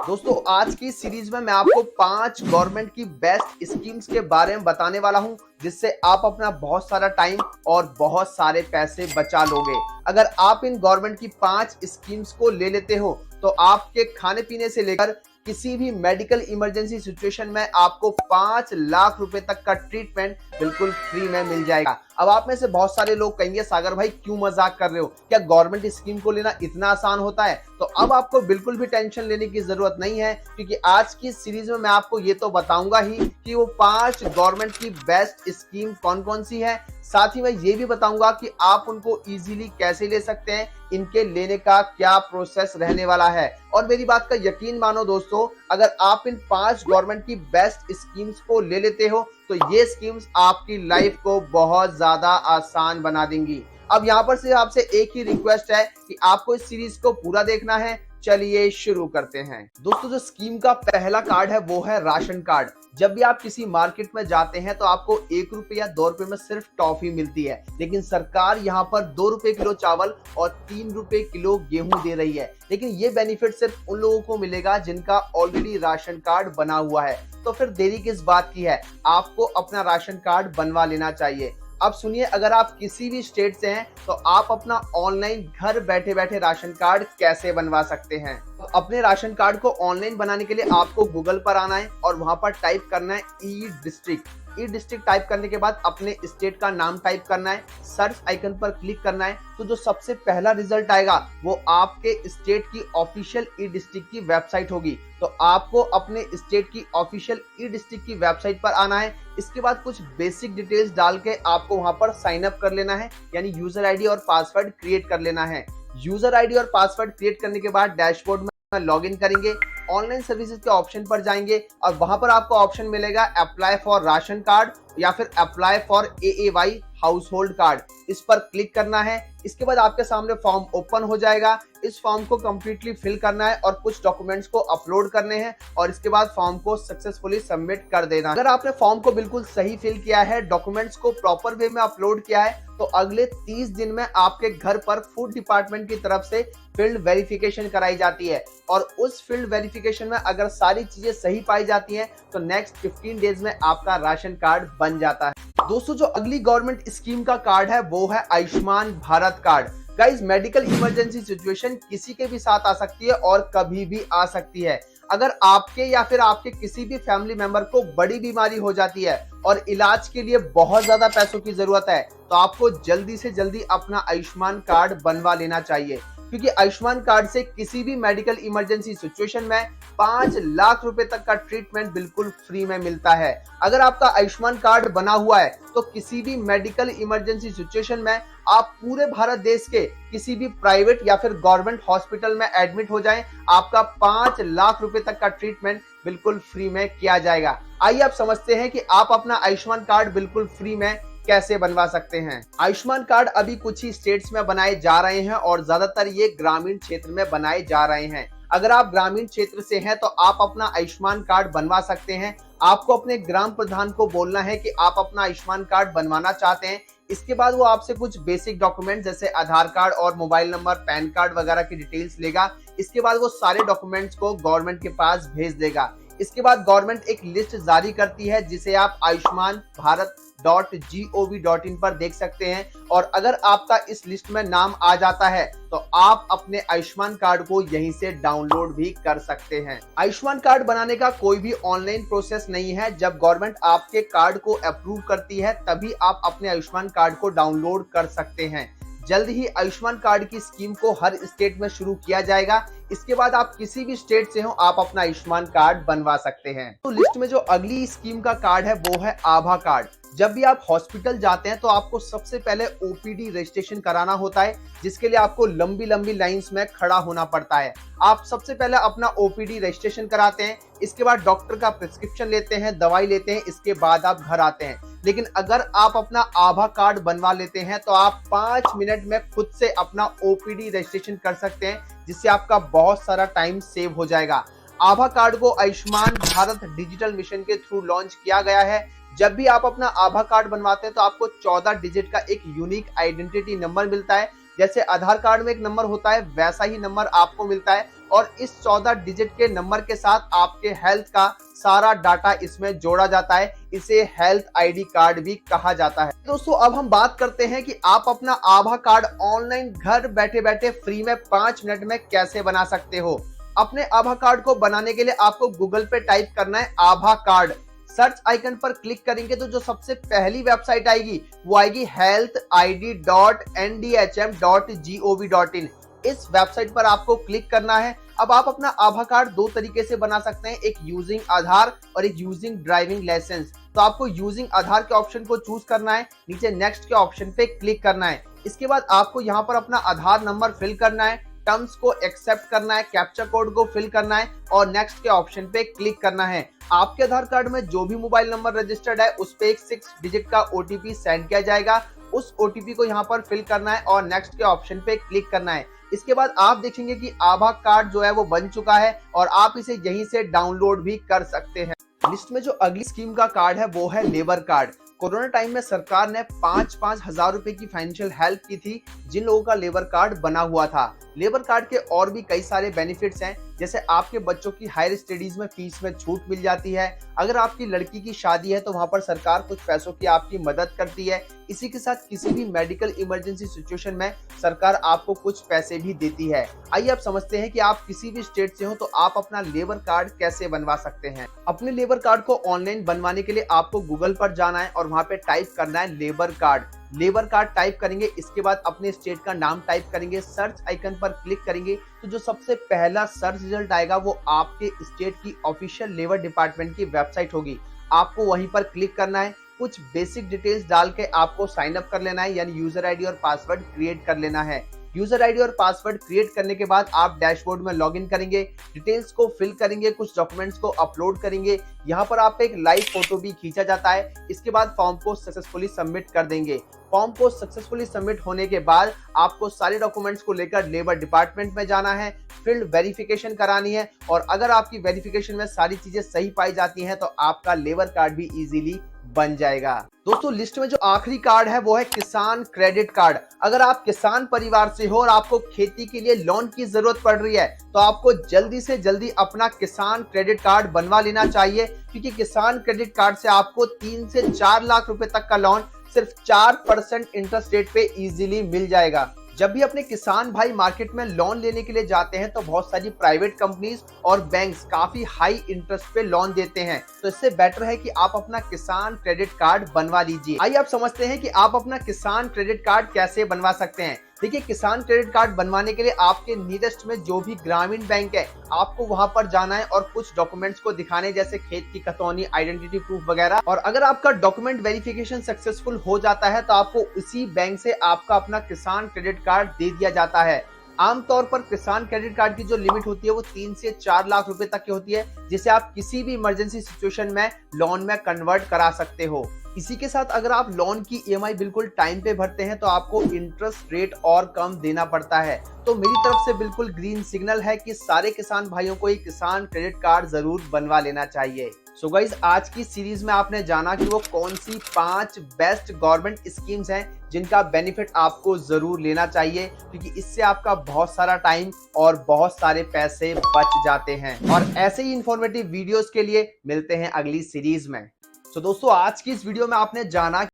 दोस्तों आज की सीरीज में मैं आपको 5 गवर्नमेंट की बेस्ट स्कीम्स के बारे में बताने वाला हूं जिससे आप अपना बहुत सारा टाइम और बहुत सारे पैसे बचा लोगे। अगर आप इन गवर्नमेंट की 5 स्कीम्स को ले लेते हो तो आपके खाने पीने से लेकर किसी भी मेडिकल इमरजेंसी सिचुएशन में आपको 5 लाख रुपए तक का ट्रीटमेंट बिल्कुल फ्री में मिल जाएगा। अब आप में से बहुत सारे लोग कहेंगे सागर भाई क्यों मजाक कर रहे हो, क्या गवर्नमेंट स्कीम को लेना इतना आसान होता है? तो अब आपको बिल्कुल भी टेंशन लेने की जरूरत नहीं है, क्योंकि आज की सीरीज में मैं आपको ये तो बताऊंगा ही कि वो 5 गवर्नमेंट की बेस्ट स्कीम कौन कौन सी है। साथ ही मैं ये भी बताऊंगा कि आप उनको इजीली कैसे ले सकते हैं, इनके लेने का क्या प्रोसेस रहने वाला है। और मेरी बात का यकीन मानो दोस्तों, अगर आप इन 5 गवर्नमेंट की बेस्ट स्कीम्स को ले लेते हो तो ये स्कीम्स आपकी लाइफ को बहुत ज्यादा आसान बना देंगी। अब यहाँ पर से आपसे एक ही रिक्वेस्ट है कि आपको इस सीरीज को पूरा देखना है। चलिए शुरू करते हैं। दोस्तों जो स्कीम का पहला कार्ड है वो है राशन कार्ड। जब भी आप किसी मार्केट में जाते हैं तो आपको 1 रुपए या 2 रुपए में सिर्फ टॉफी मिलती है, लेकिन सरकार यहाँ पर 2 रुपए किलो चावल और 3 रुपए किलो गेहूं दे रही है। लेकिन ये बेनिफिट सिर्फ उन लोगों को मिलेगा जिनका ऑलरेडी राशन कार्ड बना हुआ है। तो फिर देरी किस बात की है, आपको अपना राशन कार्ड बनवा लेना चाहिए। अब सुनिए, अगर आप किसी भी स्टेट से हैं तो आप अपना ऑनलाइन घर बैठे बैठे राशन कार्ड कैसे बनवा सकते हैं। अपने राशन कार्ड को ऑनलाइन बनाने के लिए आपको गूगल पर आना है और वहां पर टाइप करना है ई डिस्ट्रिक्ट। ई डिस्ट्रिक्ट टाइप करने के बाद अपने स्टेट का नाम टाइप करना है, सर्च आइकन पर क्लिक करना है। तो जो सबसे पहला रिजल्ट आएगा वो आपके स्टेट की ऑफिशियल ई डिस्ट्रिक्ट की वेबसाइट होगी। तो आपको अपने स्टेट की ऑफिशियल ई डिस्ट्रिक्ट की वेबसाइट पर आना है। इसके बाद कुछ बेसिक डिटेल्स डाल के आपको वहां पर साइन अप कर लेना है, यानी यूजर आईडी और पासवर्ड क्रिएट कर लेना है। यूजर आईडी और पासवर्ड क्रिएट करने के बाद डैशबोर्ड में लॉग इन करेंगे, ऑनलाइन सर्विसेज के ऑप्शन पर जाएंगे और वहां पर आपको ऑप्शन मिलेगा अप्लाई फॉर राशन कार्ड या फिर apply for AAY house hold card. इस पर क्लिक करना है। इसके बाद आपके सामने फॉर्म ओपन हो जाएगा। इस फॉर्म को कंप्लीटली फिल करना है और कुछ डॉक्यूमेंट्स को अपलोड करने हैं और इसके बाद फॉर्म को सक्सेसफुली सबमिट कर देना। अगर आपने फॉर्म को बिल्कुल सही फिल किया है, डॉक्यूमेंट्स को प्रॉपर वे में अपलोड किया है, तो अगले 30 दिन में आपके घर पर फूड डिपार्टमेंट की तरफ से फील्ड वेरिफिकेशन कराई जाती है और उस फील्ड वेरिफिकेशन में अगर सारी चीजें सही पाई जाती हैं तो नेक्स्ट 15 डेज में आपका राशन कार्ड बन जाता है। दोस्तों जो अगली गवर्नमेंट स्कीम का कार्ड है वो है Ayushman Bharat card. Guys, medical emergency situation किसी के भी साथ आ सकती है और कभी भी आ सकती है। अगर आपके या फिर आपके किसी भी फैमिली मेंबर को बड़ी बीमारी हो जाती है और इलाज के लिए बहुत ज्यादा पैसों की जरूरत है तो आपको जल्दी से जल्दी अपना आयुष्मान कार्ड बनवा लेना चाहिए, क्योंकि आयुष्मान कार्ड से किसी भी मेडिकल इमरजेंसी सिचुएशन में 5 लाख रुपए तक का ट्रीटमेंट बिल्कुल फ्री में मिलता है। अगर आपका आयुष्मान कार्ड बना हुआ है तो किसी भी मेडिकल इमरजेंसी सिचुएशन में आप पूरे भारत देश के किसी भी प्राइवेट या फिर गवर्नमेंट हॉस्पिटल में एडमिट हो जाएं, आपका 5 लाख रुपए तक का ट्रीटमेंट बिल्कुल फ्री में किया जाएगा। आइए आप समझते हैं कि आप अपना आयुष्मान कार्ड बिल्कुल फ्री में कैसे बनवा सकते हैं। आयुष्मान कार्ड अभी कुछ ही स्टेट्स में बनाए जा रहे हैं और ज्यादातर ये ग्रामीण क्षेत्र में बनाए जा रहे हैं। अगर आप ग्रामीण क्षेत्र से हैं तो आप अपना आयुष्मान कार्ड बनवा सकते हैं। आपको अपने ग्राम प्रधान को बोलना है कि आप अपना आयुष्मान कार्ड बनवाना चाहते हैं। इसके बाद वो आपसे कुछ बेसिक डॉक्यूमेंट जैसे आधार कार्ड और मोबाइल नंबर, पैन कार्ड वगैरह की डिटेल्स लेगा। इसके बाद वो सारे डॉक्यूमेंट्स को गवर्नमेंट के पास भेज देगा। इसके बाद गवर्नमेंट एक लिस्ट जारी करती है जिसे आप आयुष्मान भारत .gov.in पर देख सकते हैं और अगर आपका इस लिस्ट में नाम आ जाता है तो आप अपने आयुष्मान कार्ड को यहीं से डाउनलोड भी कर सकते हैं। आयुष्मान कार्ड बनाने का कोई भी ऑनलाइन प्रोसेस नहीं है। जब गवर्नमेंट आपके कार्ड को अप्रूव करती है तभी आप अपने आयुष्मान कार्ड को डाउनलोड कर सकते हैं। जल्द ही आयुष्मान कार्ड की स्कीम को हर स्टेट में शुरू किया जाएगा। इसके बाद आप किसी भी स्टेट से हो आप अपना आयुष्मान कार्ड बनवा सकते हैं। तो लिस्ट में जो अगली स्कीम का कार्ड है वो है आभा कार्ड। जब भी आप हॉस्पिटल जाते हैं तो आपको सबसे पहले ओपीडी रजिस्ट्रेशन कराना होता है, जिसके लिए आपको लंबी लंबी लाइंस में खड़ा होना पड़ता है। आप सबसे पहले अपना ओपीडी रजिस्ट्रेशन कराते हैं, इसके बाद डॉक्टर का प्रिस्क्रिप्शन लेते हैं, दवाई लेते हैं, इसके बाद आप घर आते हैं। लेकिन अगर आप अपना आभा कार्ड बनवा लेते हैं तो आप 5 मिनट में खुद से अपना ओपीडी रजिस्ट्रेशन कर सकते हैं, जिससे आपका बहुत सारा टाइम सेव हो जाएगा। आभा कार्ड को आयुष्मान भारत डिजिटल मिशन के थ्रू लॉन्च किया गया है। जब भी आप अपना आभा कार्ड बनवाते हैं तो आपको 14 डिजिट का एक यूनिक आइडेंटिटी नंबर मिलता है। जैसे आधार कार्ड में एक नंबर होता है वैसा ही नंबर आपको मिलता है और इस 14 डिजिट के नंबर के साथ आपके हेल्थ का सारा डाटा इसमें जोड़ा जाता है। इसे हेल्थ आईडी कार्ड भी कहा जाता है। दोस्तों अब हम बात करते हैं कि आप अपना आभा कार्ड ऑनलाइन घर बैठे बैठे फ्री में 5 मिनट में कैसे बना सकते हो। अपने आभा कार्ड को बनाने के लिए आपको गूगल पे टाइप करना है आभा कार्ड। सर्च आइकन पर क्लिक करेंगे तो जो सबसे पहली वेबसाइट आएगी वो आएगी healthid.ndhm.gov.in। इस वेबसाइट पर आपको क्लिक करना है। अब आप अपना आभा कार्ड दो तरीके से बना सकते हैं, एक यूजिंग आधार और एक यूजिंग ड्राइविंग लाइसेंस। तो आपको यूजिंग आधार के ऑप्शन को चूज करना है, नीचे नेक्स्ट के ऑप्शन पे क्लिक करना है। इसके बाद आपको यहाँ पर अपना आधार नंबर फिल करना है, टर्म्स को एक्सेप्ट करना है, कैप्चा कोड को फिल करना है और नेक्स्ट के ऑप्शन पे क्लिक करना है। आपके आधार कार्ड में जो भी मोबाइल नंबर रजिस्टर्ड है उस पे एक 6 डिजिट का ओटीपी सेंड किया जाएगा। उस ओटीपी को यहाँ पर फिल करना है और नेक्स्ट के ऑप्शन पे क्लिक करना है। इसके बाद आप देखेंगे कि आभा कार्ड जो है वो बन चुका है और आप इसे यहीं से डाउनलोड भी कर सकते हैं। लिस्ट में जो अगली स्कीम का कार्ड है वो है लेबर कार्ड। कोरोना टाइम में सरकार ने 5-5 हजार रुपए की फाइनेंशियल हेल्प की थी जिन लोगों का लेबर कार्ड बना हुआ था। लेबर कार्ड के और भी कई सारे बेनिफिट्स हैं, जैसे आपके बच्चों की हायर स्टडीज में फीस में छूट मिल जाती है। अगर आपकी लड़की की शादी है तो वहां पर सरकार कुछ पैसों की आपकी मदद करती है। इसी के साथ किसी भी मेडिकल इमरजेंसी सिचुएशन में सरकार आपको कुछ पैसे भी देती है। आइए आप समझते हैं कि आप किसी भी स्टेट से हो तो आप अपना लेबर कार्ड कैसे बनवा सकते हैं। अपने लेबर कार्ड को ऑनलाइन बनवाने के लिए आपको गूगल पर जाना है और वहां पे टाइप करना है labour card. Labour card type करेंगे, इसके बाद अपने स्टेट का नाम टाइप करेंगे, सर्च आइकन पर क्लिक करेंगे तो जो सबसे पहला सर्च रिजल्ट आएगा वो आपके स्टेट की ऑफिशियल लेबर डिपार्टमेंट की वेबसाइट होगी। आपको वहीं पर क्लिक करना है, कुछ बेसिक डिटेल्स डाल के आपको साइन अप कर लेना है, यानी यूजर आईडी और पासवर्ड क्रिएट कर लेना है। यूजर आईडी और पासवर्ड क्रिएट करने के बाद आप डैशबोर्ड में लॉगिन करेंगे, डिटेल्स को फिल करेंगे, कुछ डॉक्यूमेंट्स को अपलोड करेंगे। यहाँ पर आप एक लाइव फोटो भी खींचा जाता है। इसके बाद फॉर्म को सक्सेसफुली सबमिट कर देंगे। फॉर्म को सक्सेसफुली सबमिट होने के बाद आपको सारे डॉक्यूमेंट्स को लेकर लेबर डिपार्टमेंट में जाना है, फील्ड वेरिफिकेशन करानी है और अगर आपकी वेरिफिकेशन में सारी चीजें सही पाई जाती हैं तो आपका लेबर कार्ड भी इजीली बन जाएगा। दोस्तों लिस्ट में जो आखिरी कार्ड है वो है किसान क्रेडिट कार्ड। अगर आप किसान परिवार से हो और आपको खेती के लिए लोन की जरूरत पड़ रही है तो आपको जल्दी से जल्दी अपना किसान क्रेडिट कार्ड बनवा लेना चाहिए, क्योंकि किसान क्रेडिट कार्ड से आपको 3 से 4 लाख रुपए तक का लोन सिर्फ 4% इंटरेस्ट रेट पे इजीली मिल जाएगा। जब भी अपने किसान भाई मार्केट में लोन लेने के लिए जाते हैं तो बहुत सारी प्राइवेट कंपनीज और बैंक्स काफी हाई इंटरेस्ट पे लोन देते हैं, तो इससे बेटर है कि आप अपना किसान क्रेडिट कार्ड बनवा लीजिए। आइए आप समझते हैं कि आप अपना किसान क्रेडिट कार्ड कैसे बनवा सकते हैं। देखिए, किसान क्रेडिट कार्ड बनवाने के लिए आपके नियरेस्ट में जो भी ग्रामीण बैंक है आपको वहां पर जाना है और कुछ डॉक्यूमेंट्स को दिखाने, जैसे खेत की खतौनी, आइडेंटिटी प्रूफ वगैरह। और अगर आपका डॉक्यूमेंट वेरिफिकेशन सक्सेसफुल हो जाता है तो आपको उसी बैंक से आपका अपना किसान क्रेडिट कार्ड दे दिया जाता है। आमतौर पर किसान क्रेडिट कार्ड की जो लिमिट होती है वो 3 से 4 लाख रुपए तक की होती है, जिसे आप किसी भी इमरजेंसी सिचुएशन में लोन में कन्वर्ट करा सकते हो। इसी के साथ अगर आप लोन की ईएमआई बिल्कुल टाइम पे भरते हैं तो आपको इंटरेस्ट रेट और कम देना पड़ता है। तो मेरी तरफ से बिल्कुल ग्रीन सिग्नल है कि सारे किसान भाइयों को एक किसान क्रेडिट कार्ड जरूर बनवा लेना चाहिए। सो गाइस, आज की सीरीज में आपने जाना कि वो कौन सी 5 बेस्ट गवर्नमेंट स्कीम्स हैं जिनका बेनिफिट आपको जरूर लेना चाहिए, क्योंकि इससे आपका बहुत सारा टाइम और बहुत सारे पैसे बच जाते हैं। और ऐसे ही इंफॉर्मेटिव वीडियोस के लिए मिलते हैं अगली सीरीज में। तो दोस्तों, आज की इस वीडियो में आपने जाना